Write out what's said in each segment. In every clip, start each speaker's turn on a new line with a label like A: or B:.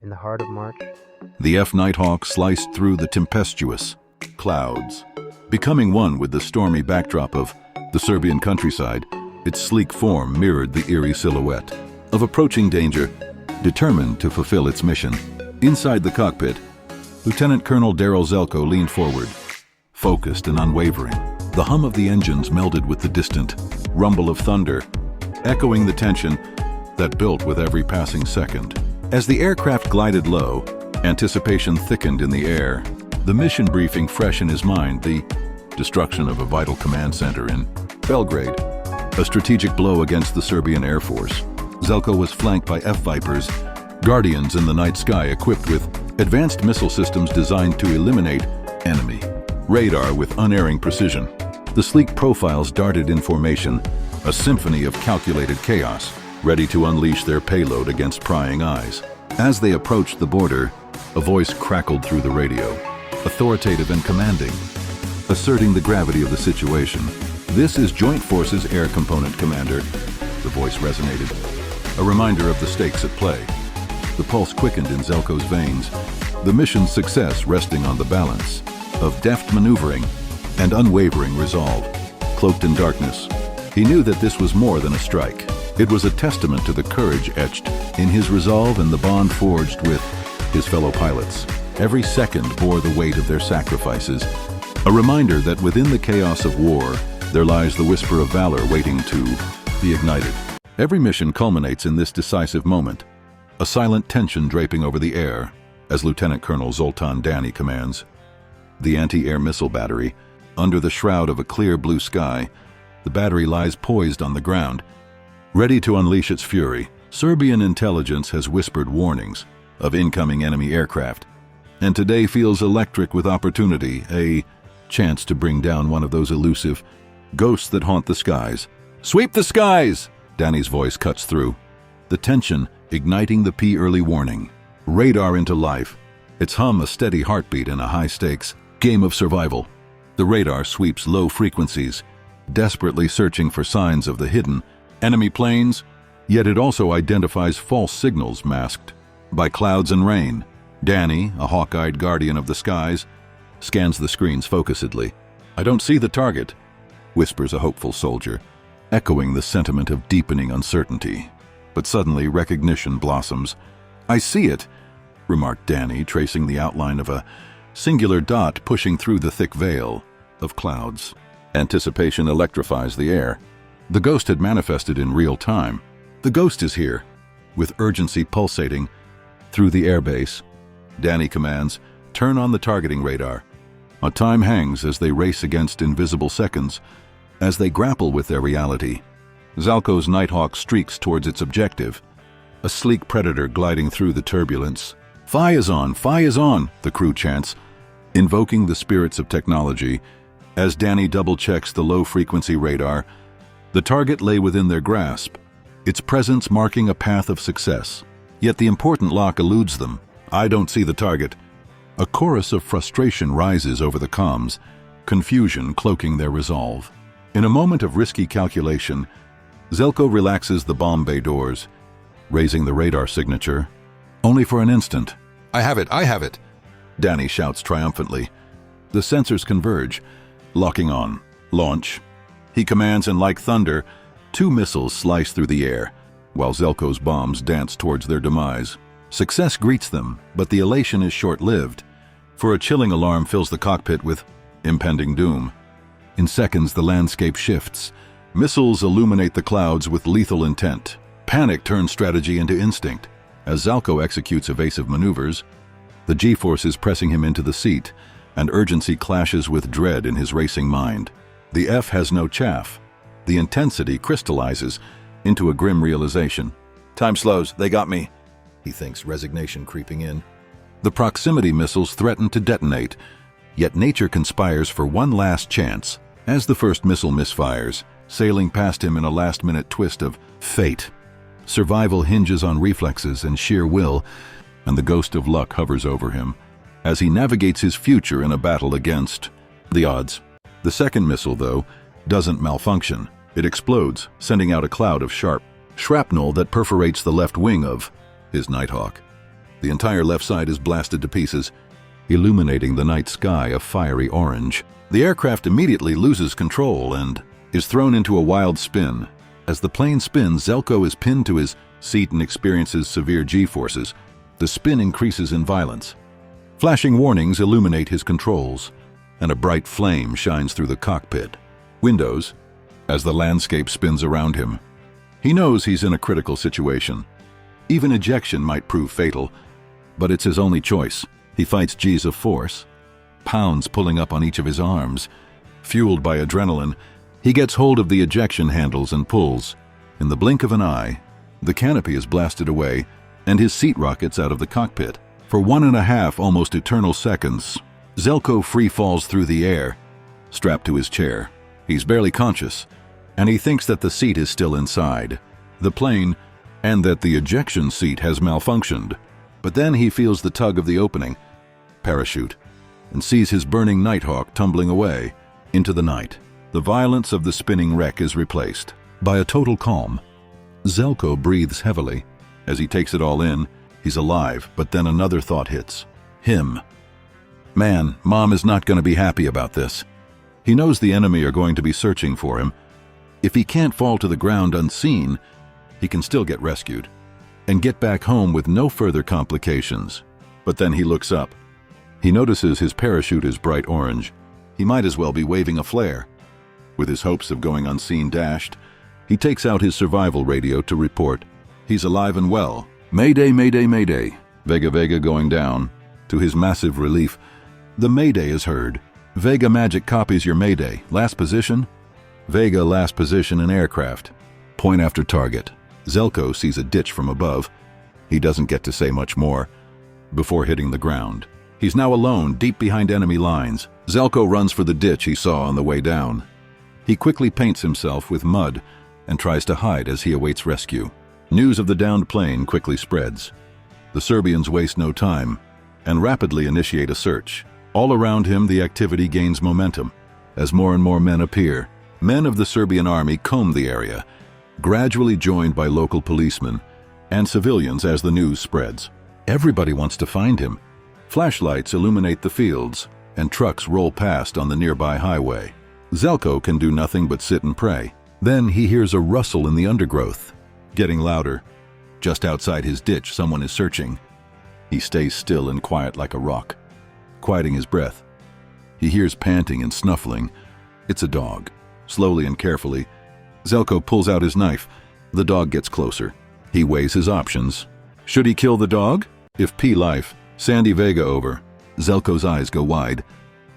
A: in the heart of March.
B: The F-Nighthawk sliced through the tempestuous clouds, becoming one with the stormy backdrop of the Serbian countryside. Its sleek form mirrored the eerie silhouette of approaching danger, determined to fulfill its mission. Inside the cockpit, Lieutenant Colonel Daryl Zelko leaned forward, focused and unwavering. The hum of the engines melded with the distant rumble of thunder, echoing the tension that built with every passing second. As the aircraft glided low, anticipation thickened in the air. The mission briefing fresh in his mind, the destruction of a vital command center in Belgrade, a strategic blow against the Serbian Air Force. Zelko was flanked by F-Vipers, guardians in the night sky equipped with advanced missile systems designed to eliminate enemy radar with unerring precision. The sleek profiles darted in formation, a symphony of calculated chaos, ready to unleash their payload against prying eyes. As they approached the border, a voice crackled through the radio, authoritative and commanding, asserting the gravity of the situation. "This is Joint Forces Air Component Commander," the voice resonated, a reminder of the stakes at play. The pulse quickened in Zelko's veins, the mission's success resting on the balance of deft maneuvering and unwavering resolve. Cloaked in darkness, he knew that this was more than a strike. It was a testament to the courage etched in his resolve and the bond forged with his fellow pilots. Every second bore the weight of their sacrifices, a reminder that within the chaos of war, there lies the whisper of valor waiting to be ignited. Every mission culminates in this decisive moment, a silent tension draping over the air, as Lieutenant Colonel Zoltan Dani commands. The anti-air missile battery, under the shroud of a clear blue sky, the battery lies poised on the ground, ready to unleash its fury. Serbian intelligence has whispered warnings of incoming enemy aircraft, and today feels electric with opportunity, a chance to bring down one of those elusive ghosts that haunt the skies. "Sweep the skies!" Danny's voice cuts through, the tension igniting the P-early warning. Radar into life, its hum a steady heartbeat in a high-stakes game of survival. The radar sweeps low frequencies, desperately searching for signs of the hidden enemy planes, yet it also identifies false signals masked by clouds and rain. Danny, a hawk-eyed guardian of the skies, scans the screens focusedly. "I don't see the target," whispers a hopeful soldier, echoing the sentiment of deepening uncertainty. But suddenly recognition blossoms. "I see it," remarked Danny, tracing the outline of a singular dot pushing through the thick veil of clouds. Anticipation electrifies the air. The ghost had manifested in real time. "The ghost is here," with urgency pulsating through the airbase. Danny commands, "Turn on the targeting radar." A time hangs as they race against invisible seconds, as they grapple with their reality. Zalko's Nighthawk streaks towards its objective, a sleek predator gliding through the turbulence. "Fire is on! Fire is on!" the crew chants, invoking the spirits of technology. As Danny double-checks the low-frequency radar, the target lay within their grasp, its presence marking a path of success. Yet the important lock eludes them. "I don't see the target." A chorus of frustration rises over the comms, confusion cloaking their resolve. In a moment of risky calculation, Zelko relaxes the bomb bay doors, raising the radar signature. Only for an instant. "I have it! I have it!" Danny shouts triumphantly. The sensors converge, locking on. "Launch." He commands, and like thunder, two missiles slice through the air, while Zelko's bombs dance towards their demise. Success greets them, but the elation is short-lived, for a chilling alarm fills the cockpit with impending doom. In seconds, the landscape shifts. Missiles illuminate the clouds with lethal intent. Panic turns strategy into instinct. As Zalko executes evasive maneuvers, the G-force is pressing him into the seat, and urgency clashes with dread in his racing mind. The F has no chaff. The intensity crystallizes into a grim realization. "Time slows, they got me," he thinks, resignation creeping in. The proximity missiles threaten to detonate, yet nature conspires for one last chance. As the first missile misfires, sailing past him in a last-minute twist of fate, survival hinges on reflexes and sheer will, and the ghost of luck hovers over him as he navigates his future in a battle against the odds. The second missile, though, doesn't malfunction. It explodes, sending out a cloud of sharp shrapnel that perforates the left wing of his Nighthawk. The entire left side is blasted to pieces, illuminating the night sky a fiery orange. The aircraft immediately loses control and is thrown into a wild spin. As the plane spins, Zelko is pinned to his seat and experiences severe G-forces. The spin increases in violence. Flashing warnings illuminate his controls, and a bright flame shines through the cockpit windows as the landscape spins around him. He knows he's in a critical situation. Even ejection might prove fatal, but it's his only choice. He fights G's of force, pounds pulling up on each of his arms. Fueled by adrenaline, he gets hold of the ejection handles and pulls. In the blink of an eye, the canopy is blasted away, and his seat rockets out of the cockpit. For 1.5 almost eternal seconds, Zelko free falls through the air, strapped to his chair. He's barely conscious, and he thinks that the seat is still inside the plane and that the ejection seat has malfunctioned. But then he feels the tug of the opening parachute and sees his burning Nighthawk tumbling away into the night. The violence of the spinning wreck is replaced by a total calm. Zelko breathes heavily. As he takes it all in, he's alive, but then another thought hits him. Man, Mom is not going to be happy about this. He knows the enemy are going to be searching for him. If he can't fall to the ground unseen, he can still get rescued and get back home with no further complications. But then he looks up. He notices his parachute is bright orange. He might as well be waving a flare. With his hopes of going unseen dashed, he takes out his survival radio to report he's alive and well. Mayday, mayday, mayday. Vega Vega going down. To his massive relief, the mayday is heard. Vega Magic copies your mayday. Last position? Vega last position in aircraft. Point after target. Zelko sees a ditch from above. He doesn't get to say much more before hitting the ground. He's now alone, deep behind enemy lines. Zelko runs for the ditch he saw on the way down. He quickly paints himself with mud and tries to hide as he awaits rescue. News of the downed plane quickly spreads. The Serbians waste no time and rapidly initiate a search. All around him, the activity gains momentum as more and more men appear. Men of the Serbian army comb the area, gradually joined by local policemen and civilians as the news spreads. Everybody wants to find him. Flashlights illuminate the fields, and trucks roll past on the nearby highway. Zelko can do nothing but sit and pray. Then he hears a rustle in the undergrowth, getting louder. Just outside his ditch, someone is searching. He stays still and quiet like a rock, quieting his breath. He hears panting and snuffling. It's a dog. Slowly and carefully, Zelko pulls out his knife. The dog gets closer. He weighs his options. Should he kill the dog? If P life, Sandy Vega over. Zelko's eyes go wide.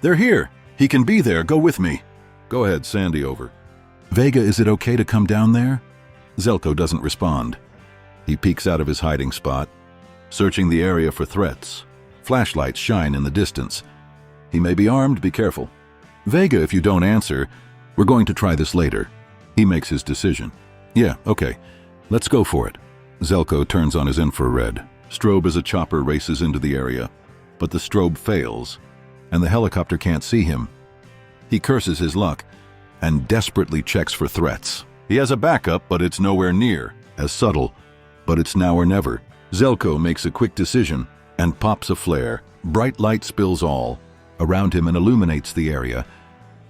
B: They're here. He can be there. Go with me. Go ahead, Sandy over. Vega, is it okay to come down there? Zelko doesn't respond. He peeks out of his hiding spot, searching the area for threats. Flashlights shine in the distance. He may be armed, be careful. Vega, if you don't answer, we're going to try this later. He makes his decision. Yeah, okay. Let's go for it. Zelko turns on his infrared. Strobe as a chopper races into the area, but the strobe fails, and the helicopter can't see him. He curses his luck and desperately checks for threats. He has a backup, but it's nowhere near as subtle, but it's now or never. Zelko makes a quick decision and pops a flare. Bright light spills all around him and illuminates the area,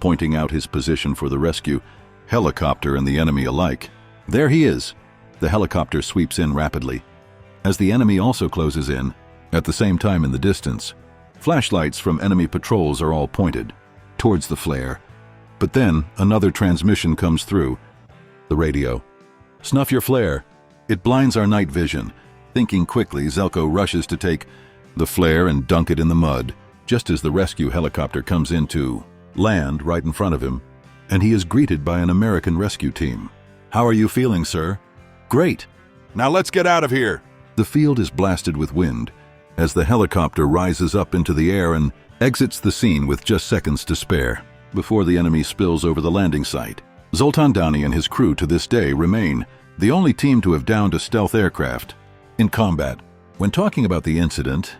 B: pointing out his position for the rescue, helicopter and the enemy alike. There he is. The helicopter sweeps in rapidly. As the enemy also closes in, at the same time in the distance, flashlights from enemy patrols are all pointed towards the flare. But then another transmission comes through. The radio. Snuff your flare. It blinds our night vision. Thinking quickly, Zelko rushes to take the flare and dunk it in the mud, just as the rescue helicopter comes in to land right in front of him, and he is greeted by an American rescue team. How are you feeling, sir? Great. Now let's get out of here. The field is blasted with wind as the helicopter rises up into the air and exits the scene with just seconds to spare before the enemy spills over the landing site. Zoltan Downey and his crew to this day remain the only team to have downed a stealth aircraft in combat. When talking about the incident,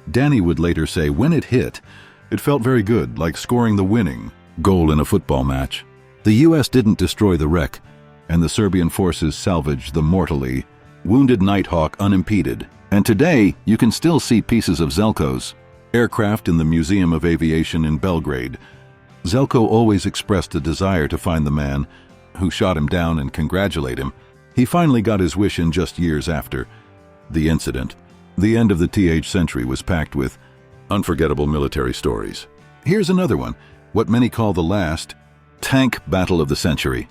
B: Danny would later say when it hit, it felt very good, like scoring the winning goal in a football match. The U.S. didn't destroy the wreck, and the Serbian forces salvaged the mortally wounded Nighthawk unimpeded. And today, you can still see pieces of Željko's aircraft in the Museum of Aviation in Belgrade. Željko always expressed a desire to find the man who shot him down and congratulate him. He finally got his wish in just years after the incident. The end of the th century was packed with unforgettable military stories. Here's another one, what many call the last tank battle of the century.